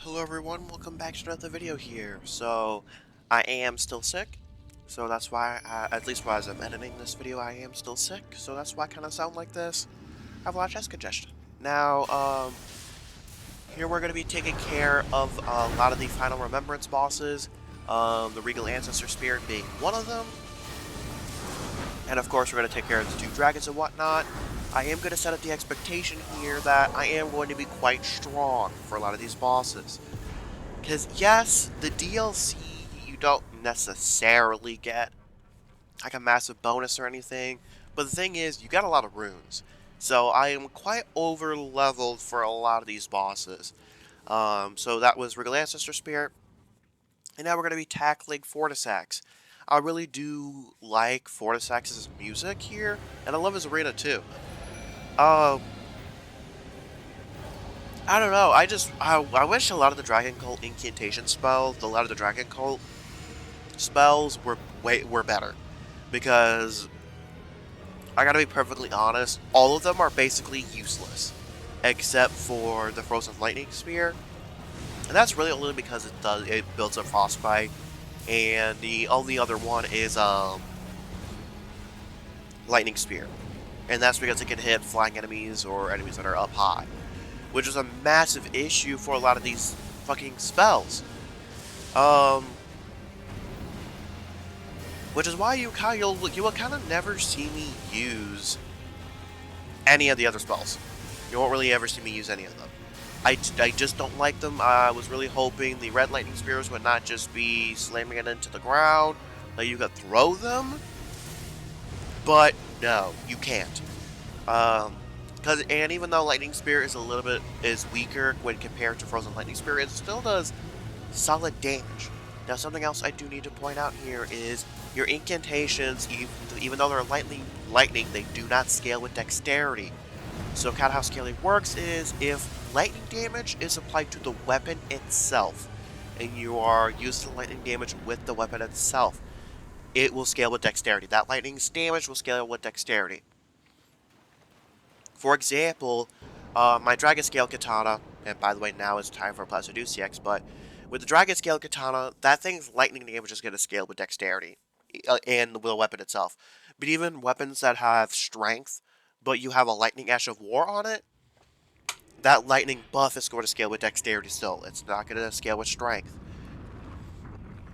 Hello everyone, welcome back to another video here. So, I am still sick, so that's why, at least while I'm editing this video, I am still sick, so that's why I kind of sound like this. I have a lot of chest congestion. Now, here we're going to be taking care of a lot of the Final Remembrance bosses, the Regal Ancestor Spirit being one of them, and of course we're going to take care of the two dragons and whatnot. I am going to set up the expectation here that I am going to be quite strong for a lot of these bosses. Because, yes, the DLC you don't necessarily get like a massive bonus or anything, but the thing is, you got a lot of runes. So I am quite over-leveled for a lot of these bosses. So that was Regal Ancestor Spirit, and now we're going to be tackling Fortisax. I really do like Fortisax's music here, and I love his arena too. Um, I don't know, I wish a lot of the Dragon Cult incantation spells, a lot of the Dragon Cult spells were better, because I gotta be perfectly honest, all of them are basically useless except for the Frozen Lightning Spear, and that's really only because it builds up Frostbite, and the only other one is Lightning Spear, and that's because it can hit flying enemies or enemies that are up high, which is a massive issue for a lot of these fucking spells. Which is why you will kind of never see me use any of the other spells. You won't really ever see me use any of them. I just don't like them. I was really hoping the Red Lightning Spears would not just be slamming it into the ground, that you could throw them. But no, you can't. And even though Lightning Spear is a little bit weaker when compared to Frozen Lightning Spear, it still does solid damage. Now, something else I do need to point out here is your incantations, even though they're lightning, they do not scale with dexterity. So kind of how scaling works is if lightning damage is applied to the weapon itself, and you are using lightning damage with the weapon itself, it will scale with dexterity. That lightning's damage will scale with dexterity. For example, my Dragon Scale Katana, and by the way, now it's time for Placiducex, but with the Dragon Scale Katana, that thing's lightning damage is going to scale with dexterity, and with the weapon itself. But even weapons that have strength, but you have a Lightning Ash of War on it, that lightning buff is going to scale with dexterity still. It's not going to scale with strength.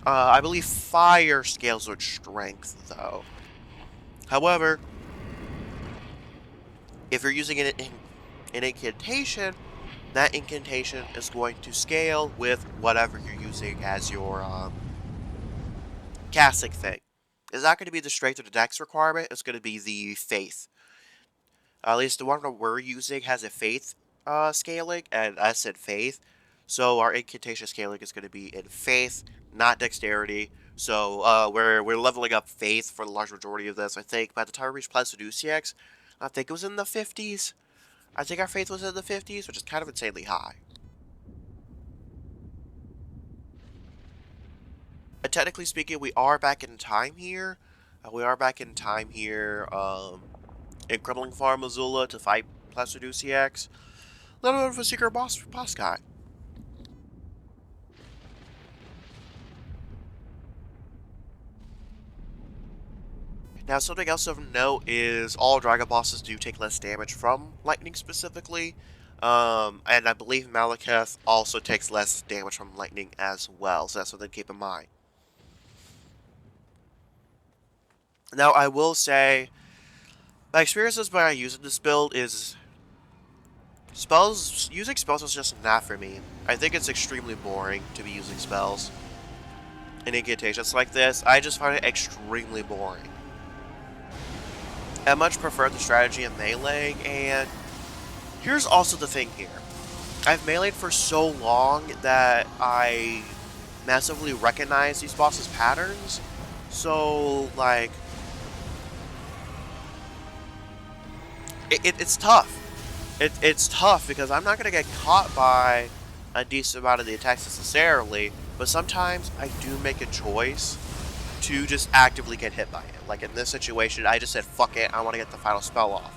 I believe fire scales with strength, though. However, if you're using an incantation, that incantation is going to scale with whatever you're using as your casting thing. It's not going to be the strength or the dex requirement, it's going to be the faith. At least the one that we're using has a faith scaling, and I said faith, so our incantation scaling is going to be in faith, not dexterity. So we're leveling up faith for the large majority of this. I think by the time we reach Placiducex, I think it was in the 50s. I think our faith was in the 50s, which is kind of insanely high. And technically speaking, we are back in time here. In Crumbling Farm, Missoula, to fight Placiducex. A little bit of a secret boss guy. Now, something else of note is all Dragon bosses do take less damage from lightning specifically. And I believe Malekith also takes less damage from lightning as well, so that's something to keep in mind. Now, I will say, my experiences by using this build is using spells is just not for me. I think it's extremely boring to be using spells and incantations like this. I just find it extremely boring. I much prefer the strategy of meleeing, and here's also the thing here. I've meleeed for so long that I massively recognize these bosses' patterns. So, like, it's tough. It's tough because I'm not going to get caught by a decent amount of the attacks necessarily, but sometimes I do make a choice to just actively get hit by it. Like in this situation, I just said, fuck it, I want to get the final spell off.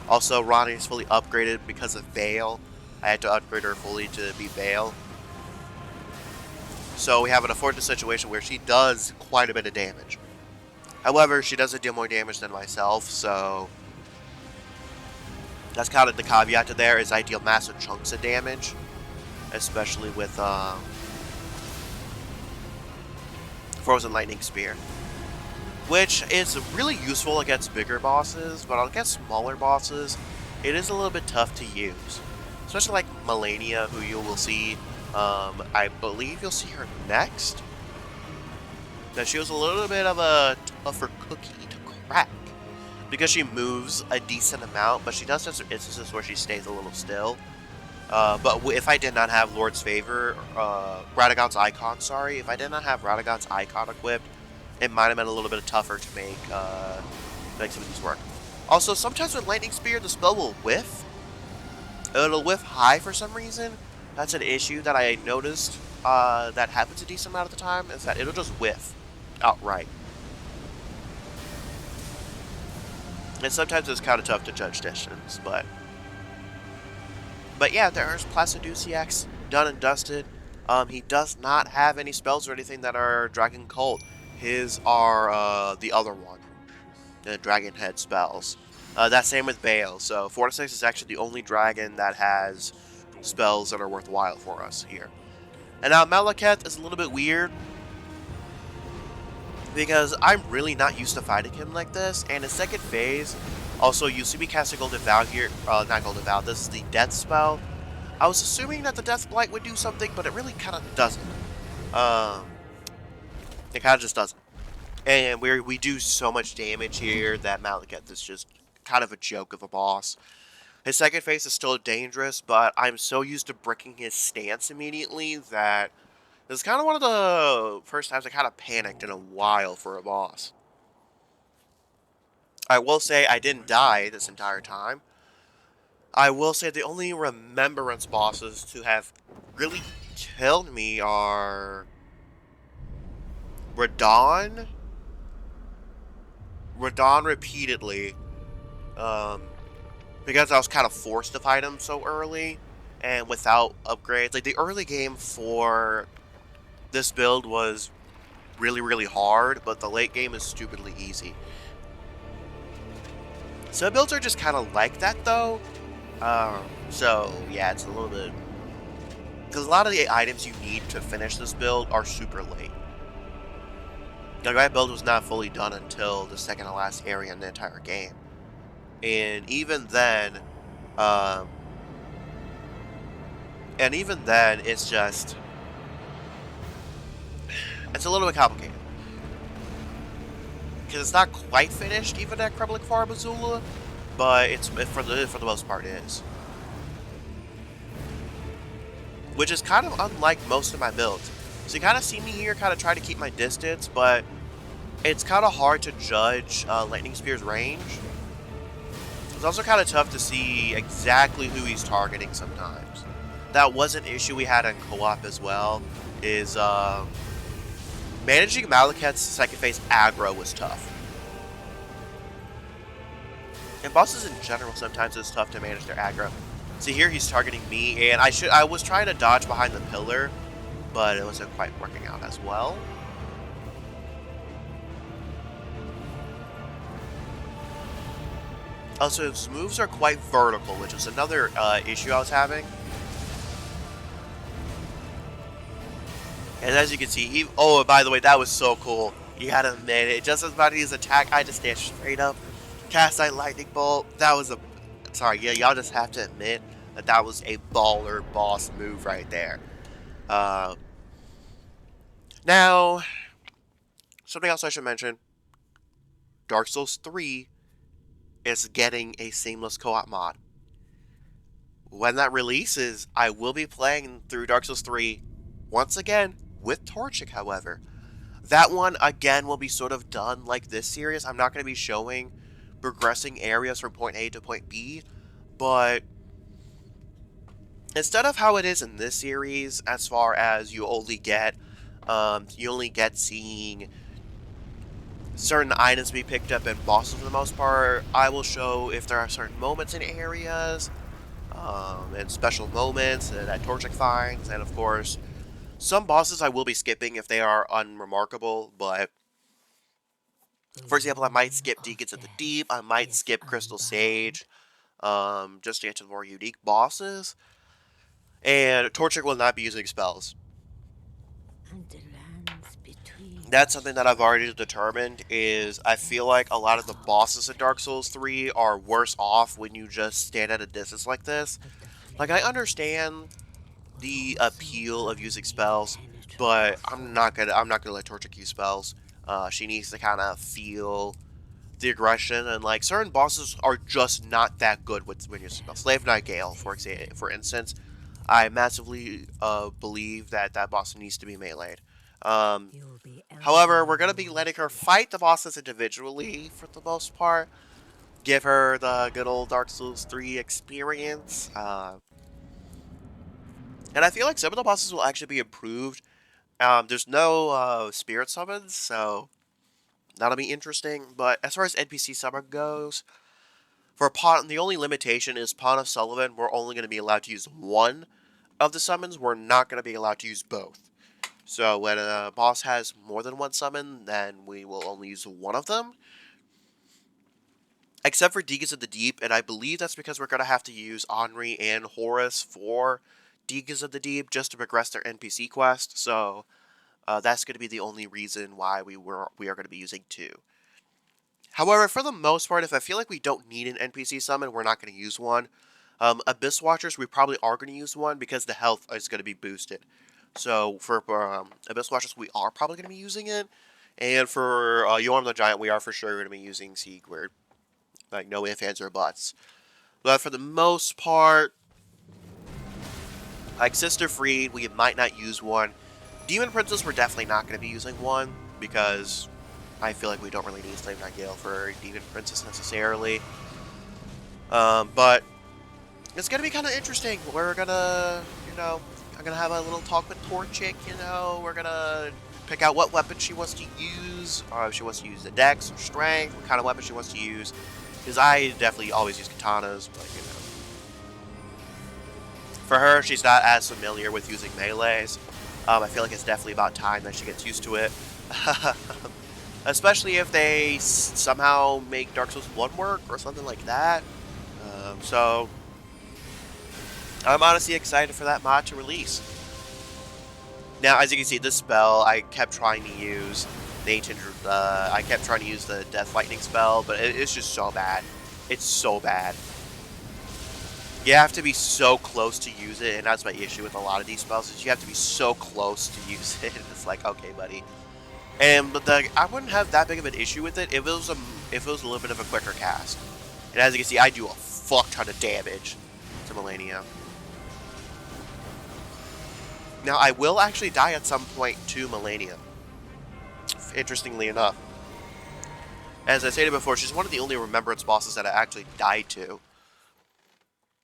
Also, Ronnie is fully upgraded because of Veil. I had to upgrade her fully to be Veil. So we have an unfortunate situation where she does quite a bit of damage. However, she doesn't deal more damage than myself, so that's kind of the caveat to there, is I deal massive chunks of damage, especially with Frozen Lightning Spear, which is really useful against bigger bosses, but against smaller bosses, it is a little bit tough to use. Especially like Melania, who you will see, I believe you'll see her next. That she was a little bit of a tougher cookie to crack, because she moves a decent amount, but she does have some instances where she stays a little still. But if I did not have Lord's Favor, Radagon's Icon, sorry, if I did not have Radagon's Icon equipped, it might have been a little bit tougher to make some of these work. Also, sometimes with Lightning Spear, the spell will whiff. It'll whiff high for some reason. That's an issue that I noticed that happens a decent amount of the time, is that it'll just whiff outright. And sometimes it's kind of tough to judge distance, but yeah, there's Placiduceax, done and dusted. He does not have any spells or anything that are Dragon Cult. His are the other one, the Dragon Head spells. That same with Bale. So 4 to 6 is actually the only dragon that has spells that are worthwhile for us here. And now Malekith is a little bit weird, because I'm really not used to fighting him like this, and his second phase also used to be casting Golden Vow here. Not Golden Vow, this is the Death spell. I was assuming that the Death Blight would do something, but it really kind of doesn't. It kind of just doesn't. And we do so much damage here that Malekith is just kind of a joke of a boss. His second phase is still dangerous, but I'm so used to bricking his stance immediately that this is kind of one of the first times I kind of panicked in a while for a boss. I will say I didn't die this entire time. I will say the only remembrance bosses to have really killed me are Radahn repeatedly, because I was kind of forced to fight him so early and without upgrades. Like, the early game for this build was really, really hard, but the late game is stupidly easy. Some builds are just kind of like that, though. So, yeah, it's a little bit... because a lot of the items you need to finish this build are super late. Like, my build was not fully done until the second to last area in the entire game. And even then, it's just... it's a little bit complicated. Because it's not quite finished, even at Kreblik Far Missoula, but it's for the most part it is. Which is kind of unlike most of my builds. So you kind of see me here kind of try to keep my distance, but it's kind of hard to judge Lightning Spear's range. It's also kind of tough to see exactly who he's targeting sometimes. That was an issue we had in co-op as well, is managing Malekith's second phase aggro was tough. And bosses in general, sometimes it's tough to manage their aggro. See, here he's targeting me, and I was trying to dodge behind the pillar, but it wasn't quite working out as well. Also, his moves are quite vertical, which is another issue I was having. And as you can see, oh, by the way, that was so cool. You gotta admit it. Just as about his attack, I just stand straight up, cast that lightning bolt. That was a... sorry, yeah, y'all just have to admit that that was a baller boss move right there. Now, something else I should mention. Dark Souls 3 is getting a seamless co-op mod. When that releases, I will be playing through Dark Souls 3 once again with Torchic, however. That one, again, will be sort of done like this series. I'm not going to be showing progressing areas from point A to point B, but instead of how it is in this series, as far as you only get seeing certain items be picked up and bosses for the most part, I will show if there are certain moments in areas, and special moments that Torchic finds, and of course, Some bosses I will be skipping if they are unremarkable, but for example, I might skip Deacons of the Deep, I might skip Crystal Sage, just to get to the more unique bosses, and Torchic will not be using spells. That's something that I've already determined, is I feel like a lot of the bosses in Dark Souls 3 are worse off when you just stand at a distance like this. Like, I understand the appeal of using spells, but I'm not gonna let Torchic use spells. She needs to kind of feel the aggression, and like certain bosses are just not that good with when you spell. Slave Knight Gale, for instance, I massively believe that that boss needs to be meleeed. However, we're gonna be letting her fight the bosses individually for the most part. Give her the good old Dark Souls 3 experience. And I feel like some of the bosses will actually be improved. There's no spirit summons, so that'll be interesting. But as far as NPC summon goes, for Pawn, the only limitation is Pawn of Sullivan. We're only going to be allowed to use one of the summons. We're not going to be allowed to use both. So when a boss has more than one summon, then we will only use one of them. Except for Deacons of the Deep, and I believe that's because we're going to have to use Henri and Horus for Deacons of the Deep just to progress their NPC quest. So that's going to be the only reason why we are going to be using two. However, for the most part, if I feel like we don't need an NPC summon, we're not going to use one. Abyss Watchers, we probably are going to use one because the health is going to be boosted. So for Abyss Watchers, we are probably going to be using it. And for Yorm the Giant, we are for sure going to be using Sigurd. Like, no ifs, ands, or buts. But for the most part, like Sister Freed, we might not use one. Demon Princess, we're definitely not going to be using one, because I feel like we don't really need Slave Knight Gale for Demon Princess necessarily. But it's going to be kind of interesting. We're going to, I'm going to have a little talk with Torchic, we're going to pick out what weapon she wants to use, if she wants to use the Dex or Strength, what kind of weapon she wants to use. Because I definitely always use katanas, but for her, she's not as familiar with using melees. I feel like it's definitely about time that she gets used to it. Especially if they somehow make Dark Souls 1 work or something like that. So, I'm honestly excited for that mod to release. Now, as you can see, this spell, I kept trying to use the ancient, I kept trying to use the Death Lightning spell, but it's just so bad. It's so bad. You have to be so close to use it, and that's my issue with a lot of these spells, is you have to be so close to use it, and it's like, okay, buddy. But I wouldn't have that big of an issue with it if it was a little bit of a quicker cast. And as you can see, I do a fuck ton of damage to Millennia. Now, I will actually die at some point to Millennia. Interestingly enough. As I stated before, she's one of the only Remembrance bosses that I actually died to.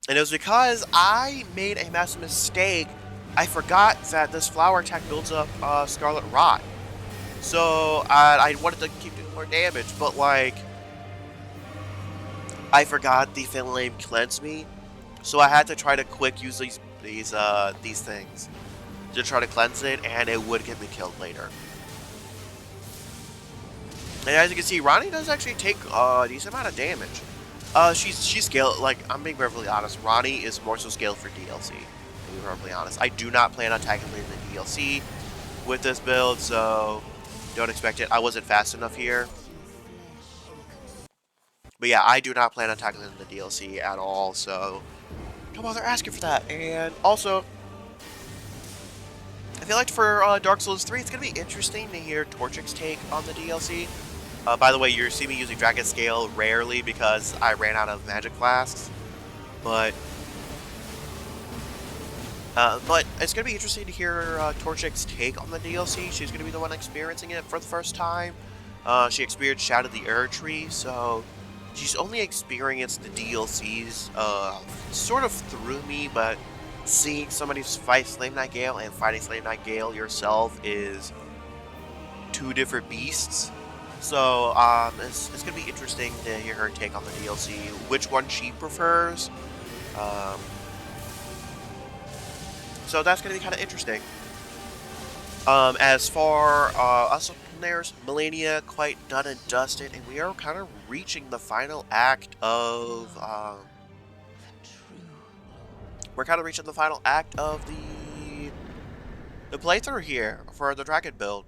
And it was because I made a massive mistake. I forgot that this flower attack builds up Scarlet Rot. So I wanted to keep doing more damage, but like, I forgot the Flame cleansed me. So I had to try to quick use these things to try to cleanse it, and it would get me killed later. And as you can see, Ronnie does actually take a decent amount of damage. She's scaled, like, I'm being perfectly honest, Ronnie is more so scaled for DLC, to be perfectly honest. I do not plan on tackling the DLC with this build, so don't expect it. I wasn't fast enough here. But yeah, I do not plan on tackling the DLC at all, so don't bother asking for that. And also, I feel like for Dark Souls 3, it's going to be interesting to hear Torchic's take on the DLC. By the way, you see me using Dragon Scale rarely because I ran out of magic flasks. But it's going to be interesting to hear Torchic's take on the DLC. She's going to be the one experiencing it for the first time. She experienced Shadow of the Erd Tree, so she's only experienced the DLCs sort of through me, but seeing somebody fight Slave Knight Gale and fighting Slave Knight Gale yourself is two different beasts. So, it's going to be interesting to hear her take on the DLC, which one she prefers. So that's going to be kind of interesting. As far us there's Melania quite done and dusted, and we are kind of reaching the final act of we're kind of reaching the final act of the playthrough here for the dragon build.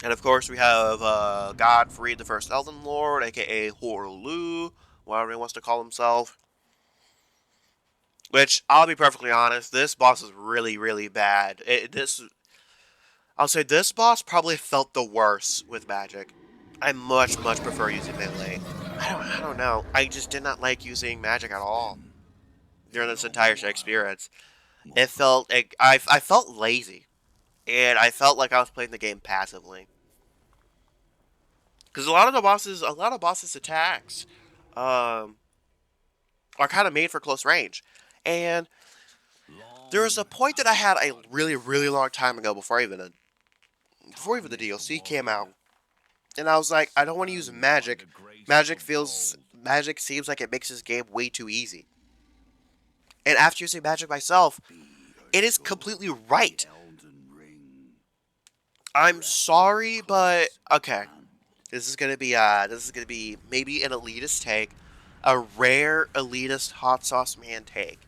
And of course we have Godfrey, the first Elden Lord, aka Horlu, whatever he wants to call himself. Which, I'll be perfectly honest, this boss is really, really bad. I'll say this boss probably felt the worst with magic. I much, much prefer using melee. I don't know. I just did not like using magic at all during this entire experience. It felt, I felt lazy, and I felt like I was playing the game passively. Because a lot of bosses' attacks, um, are kind of made for close range, and there was a point that I had a really, really long time ago before even the DLC came out, and I was like, I don't want to use magic. Magic seems like it makes this game way too easy. And after using magic myself, it is completely right. I'm sorry, but okay. This is gonna be maybe an elitist take, a rare elitist hot sauce man take.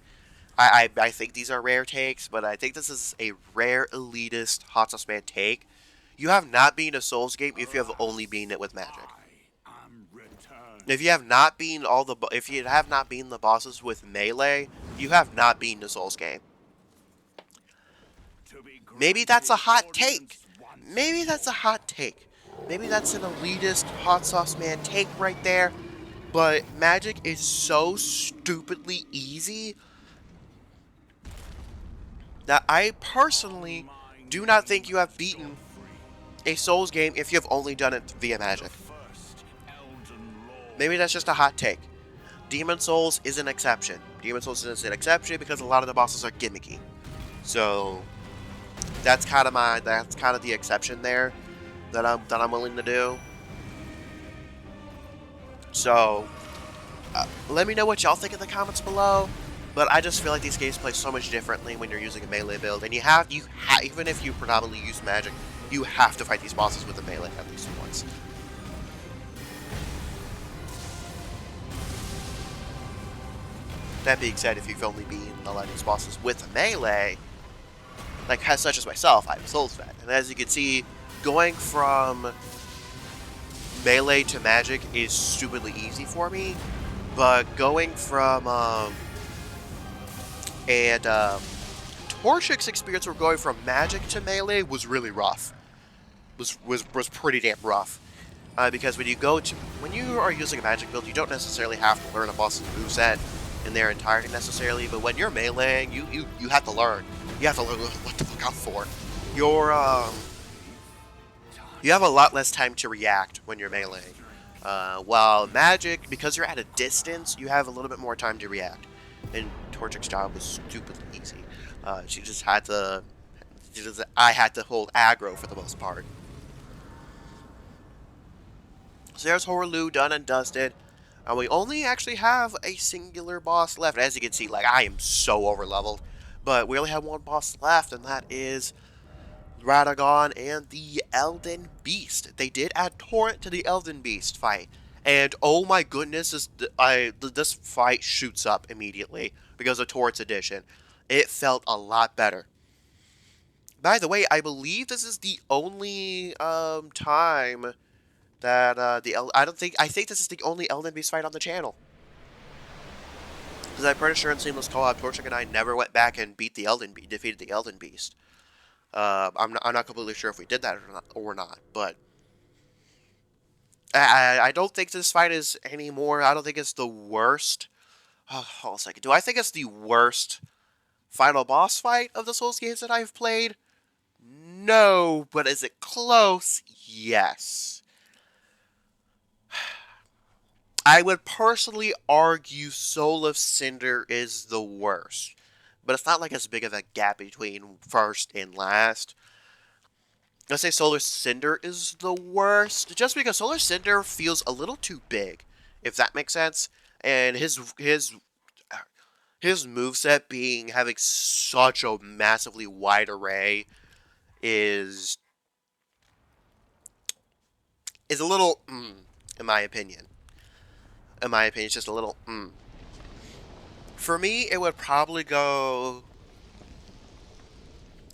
I think these are rare takes, but I think this is a rare elitist hot sauce man take. You have not been a Souls game if you have only been it with magic. If you have not been if you have not been the bosses with melee, you have not been the Souls game. Maybe that's a hot take. Maybe that's a hot take. Maybe that's an elitist hot sauce man take right there. But magic is so stupidly easy that I personally do not think you have beaten a Souls game if you have only done it via magic. Maybe that's just a hot take. Demon Souls is an exception. Demon Souls is an exception because a lot of the bosses are gimmicky. So that's kind of the exception there that I'm willing to do. So let me know what y'all think in the comments below. But I just feel like these games play so much differently when you're using a melee build, and even if you predominantly use magic, you have to fight these bosses with a melee at least once. That being said, if you've only been a lot of these bosses with a melee, like such as myself, I'm a Souls fan, and as you can see, going from melee to magic is stupidly easy for me, but going from Torchic's experience where going from magic to melee was really rough. Was pretty damn rough. Because when you are using a magic build, you don't necessarily have to learn a boss's moveset in their entirety necessarily, but when you're meleeing, you have to learn. You have to learn what to look out for. You have a lot less time to react when you're meleeing. While magic, because you're at a distance, you have a little bit more time to react. And Torchic's job was stupidly easy. She just had to. I had to hold aggro for the most part. So there's Horlu done and dusted. And we only actually have a singular boss left. As you can see, like, I am so overleveled. But we only have one boss left, and that is Radagon and the Elden Beast. They did add Torrent to the Elden Beast fight. And oh my goodness, this fight shoots up immediately because of Torrent's addition. It felt a lot better. By the way, I believe this is the only time that I think this is the only Elden Beast fight on the channel. Because I'm pretty sure in Seamless Co-op, Torchic and I never went back and defeated the Elden Beast. I'm not completely sure if we did that or not, but I don't think this fight is anymore. I don't think it's the worst. Oh, hold on a second. Do I think it's the worst final boss fight of the Souls games that I've played? No, but is it close? Yes. I would personally argue Soul of Cinder is the worst, but it's not like as big of a gap between first and last. Let's say Solar Cinder is the worst, just because Solar Cinder feels a little too big, if that makes sense. And his moveset having such a massively wide array is a little in my opinion. In my opinion, it's just a little For me, it would probably go.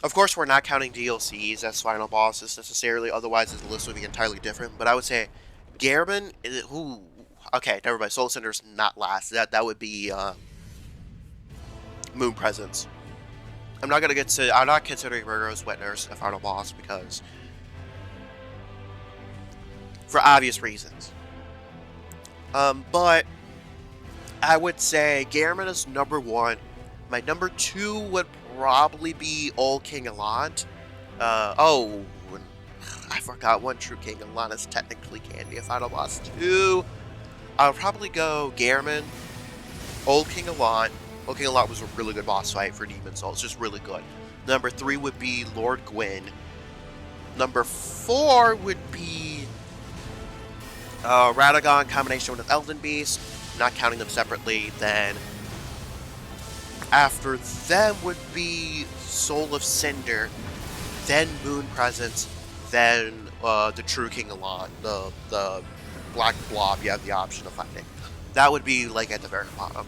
Of course, we're not counting DLCs as final bosses necessarily. Otherwise, the list would be entirely different. But I would say Gehrman. Ooh, okay, never mind. Soul Cinder's not last. That would be Moon Presence. I'm not gonna get to. I'm not considering Virgo's Wet Nurse a final boss because, for obvious reasons. But I would say Gehrman is number one. My number two would probably be Old King Elant. Oh, I forgot one true King Elant is technically can be a final boss too. I'll probably go Gehrman, Old King Elant. Old King Elant was a really good boss fight for Demon Souls, just really good. Number three would be Lord Gwyn. Number four would be Radagon combination with Elden Beast, not counting them separately. Then after them would be Soul of Cinder, then Moon Presence, then the True King Elant, the Black Blob you have the option of fighting. That would be like at the very bottom.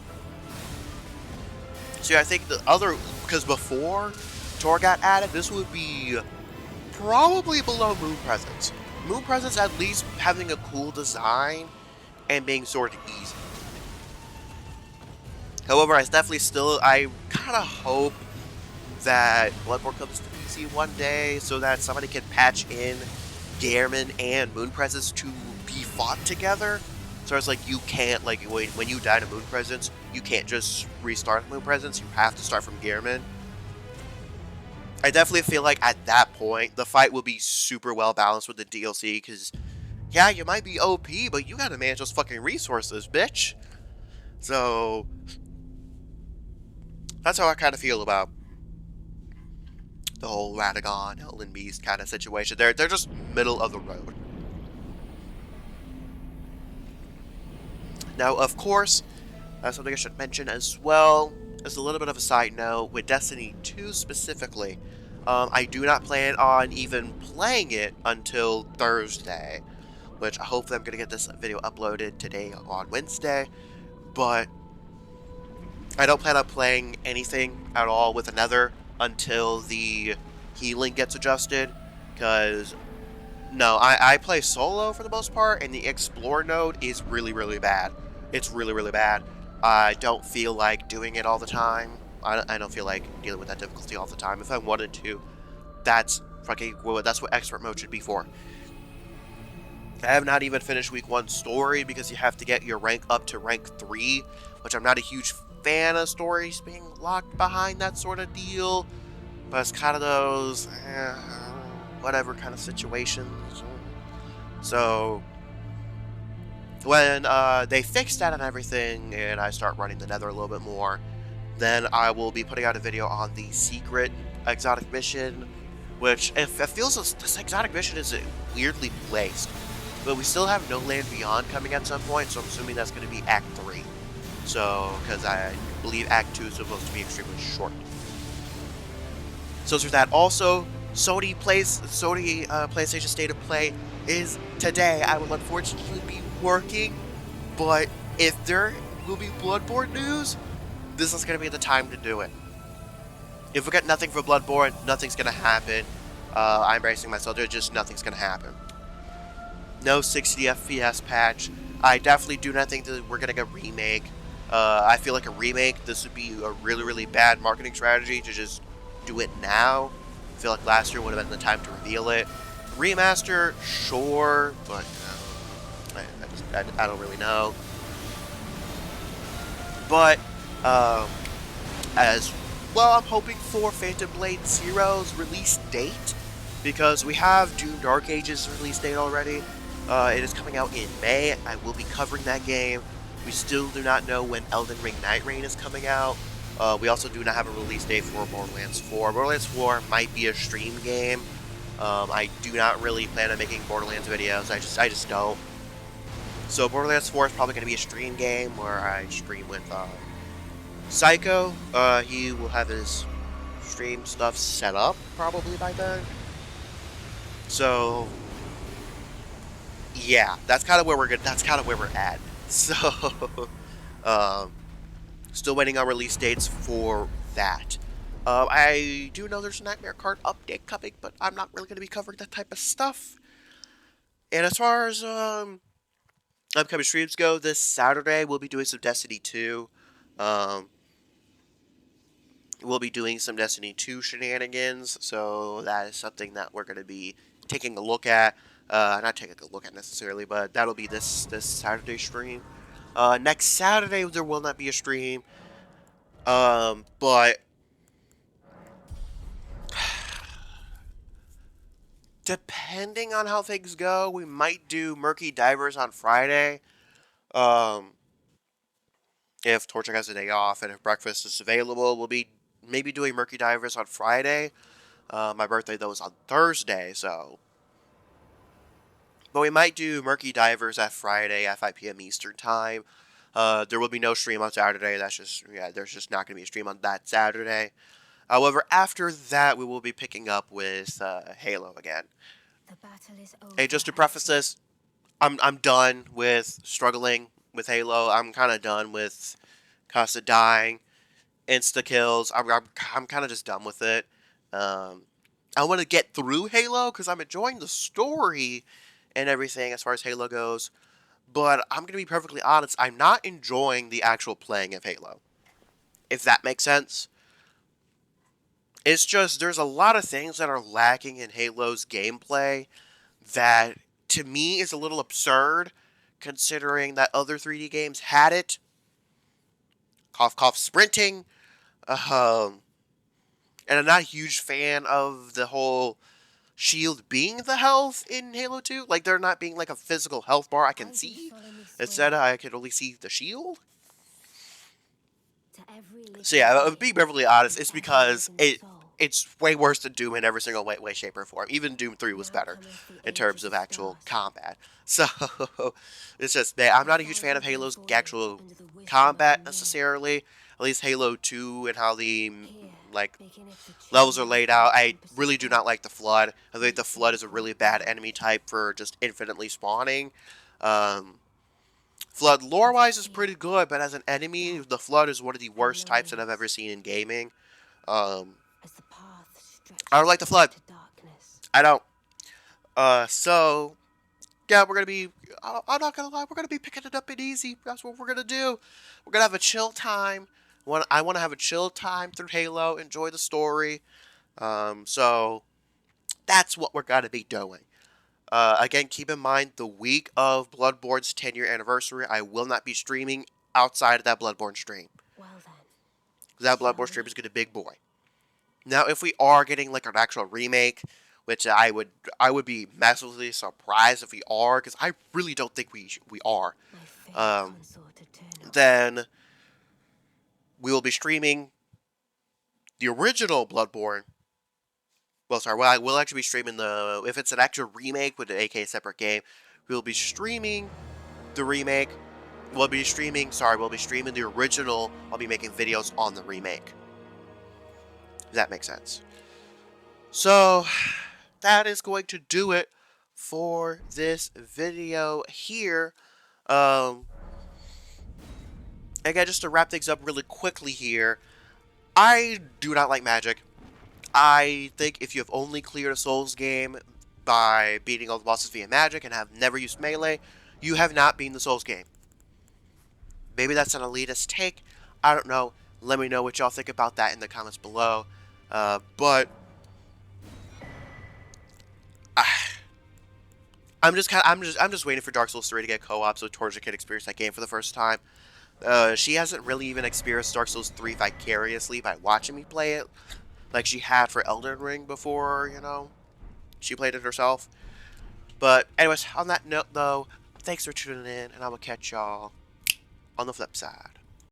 So yeah, I think the other, because before Tor got added, this would be probably below Moon Presence. Moon Presence at least having a cool design and being sort of easy. However, I kind of hope that Bloodborne comes to PC one day so that somebody can patch in Gehrman and Moon Presence to be fought together. So it's like you can't, like, when you die to Moon Presence, you can't just restart Moon Presence, you have to start from Gehrman. I definitely feel like at that point, the fight will be super well balanced with the DLC, because, yeah, you might be OP, but you gotta manage those fucking resources, bitch. So, that's how I kind of feel about the whole Radagon, Elden Beast kind of situation. They're just middle of the road. Now, of course, something I should mention as well, as a little bit of a side note, with Destiny 2 specifically, I do not plan on even playing it until Thursday, which I hope I'm going to get this video uploaded today on Wednesday, but I don't plan on playing anything at all with Another until the healing gets adjusted, because no, I play solo for the most part, and the Explore node is really, really bad. It's really, really bad. I don't feel like doing it all the time. I don't feel like dealing with that difficulty all the time. If I wanted to, that's what expert mode should be for. I have not even finished week 1 story because you have to get your rank up to rank 3, which I'm not a huge fan of stories being locked behind that sort of deal. But it's kind of those whatever kind of situations. So when they fix that and everything, and I start running the Nether a little bit more, then I will be putting out a video on the secret exotic mission, which it feels this exotic mission is weirdly placed. But we still have No Land Beyond coming at some point, so I'm assuming that's going to be Act 3. So, because I believe Act 2 is supposed to be extremely short. So, through that, also, Sony PlayStation State of Play is today. I will unfortunately be working, but if there will be Bloodborne news, this is going to be the time to do it. If we get nothing for Bloodborne, nothing's going to happen. I'm bracing myself. There's just nothing's going to happen. No 60 FPS patch. I definitely do not think that we're going to get a remake. I feel like a remake, this would be a really, really bad marketing strategy to just do it now. I feel like last year would have been the time to reveal it. Remaster, sure, but I don't really know. But, as well, I'm hoping for Phantom Blade Zero's release date, because we have Doom Dark Ages release date already. It is coming out in May. I will be covering that game. We still do not know when Elden Ring Night Reign is coming out. We also do not have a release date for Borderlands 4. Borderlands 4 might be a stream game. I do not really plan on making Borderlands videos. I just don't. So Borderlands 4 is probably going to be a stream game where I stream with Psycho, he will have his stream stuff set up probably by then. So yeah, that's kind of where we're that's kind of where we're at. So um, still waiting on release dates for that. I do know there's a Nightmare Card update coming, but I'm not really going to be covering that type of stuff. And as far as upcoming streams go, this Saturday we'll be doing some Destiny 2. Um, we'll be doing some Destiny 2 shenanigans, so that is something that we're going to be taking a look at. Not taking a look at necessarily, but that'll be this Saturday stream. Next Saturday there will not be a stream, but depending on how things go, we might do Murky Divers on Friday. Um, if Torchic has a day off and if breakfast is available, we'll be maybe doing Murky Divers on Friday. My birthday, though, is on Thursday, so... But we might do Murky Divers at Friday at 5 p.m. Eastern Time. There will be no stream on Saturday. That's just, yeah, there's just not going to be a stream on that Saturday. However, after that, we will be picking up with Halo again. The battle is over. Hey, just to preface this, I'm done with struggling with Halo. I'm kind of done with constant dying, insta kills. I'm kind of just done with it. I want to get through Halo because I'm enjoying the story and everything as far as Halo goes. But I'm going to be perfectly honest, I'm not enjoying the actual playing of Halo. If that makes sense. It's just, there's a lot of things that are lacking in Halo's gameplay that, to me, is a little absurd, considering that other 3D games had it. Cough, cough, sprinting. And I'm not a huge fan of the whole shield being the health in Halo 2. Like, there not being, like, a physical health bar I can see. Instead, I could only see the shield. So, yeah, being perfectly honest, it's because it's way worse than Doom in every single way, shape, or form. Even Doom 3 was better in terms of actual combat. So, it's just, man, I'm not a huge fan of Halo's actual combat, necessarily. At least Halo 2 and how the, like, levels are laid out. I really do not like the Flood. I think the Flood is a really bad enemy type for just infinitely spawning. Flood lore-wise is pretty good, but as an enemy, the Flood is one of the worst types that I've ever seen in gaming. I don't like the Flood. I don't. So, yeah, we're going to be, I'm not going to lie, we're going to be picking it up and easy. That's what we're going to do. We're going to have a chill time. I want to have a chill time through Halo, enjoy the story. So, that's what we're going to be doing. Again, keep in mind, the week of Bloodborne's 10-year anniversary, I will not be streaming outside of that Bloodborne stream. Well then. That Bloodborne stream is going to be big boy. Now, if we are getting like an actual remake, which I would be massively surprised if we are, because I really don't think we are. Then we will be streaming the original Bloodborne. Well, sorry, we'll actually be streaming the... If it's an actual remake with an AK separate game, we'll be streaming the remake. We'll be streaming the original. I'll be making videos on the remake. If that makes sense. So, that is going to do it for this video here. Again, just to wrap things up really quickly here, I do not like magic. I think if you have only cleared a Souls game by beating all the bosses via magic and have never used melee, you have not beaten the Souls game. Maybe that's an elitist take. I don't know. Let me know what y'all think about that in the comments below. But I'm just waiting for Dark Souls 3 to get co-op so Torja can experience that game for the first time. She hasn't really even experienced Dark Souls 3 vicariously by watching me play it, like she had for Elden Ring before, you know, she played it herself. But anyways, on that note though, thanks for tuning in, and I will catch y'all on the flip side.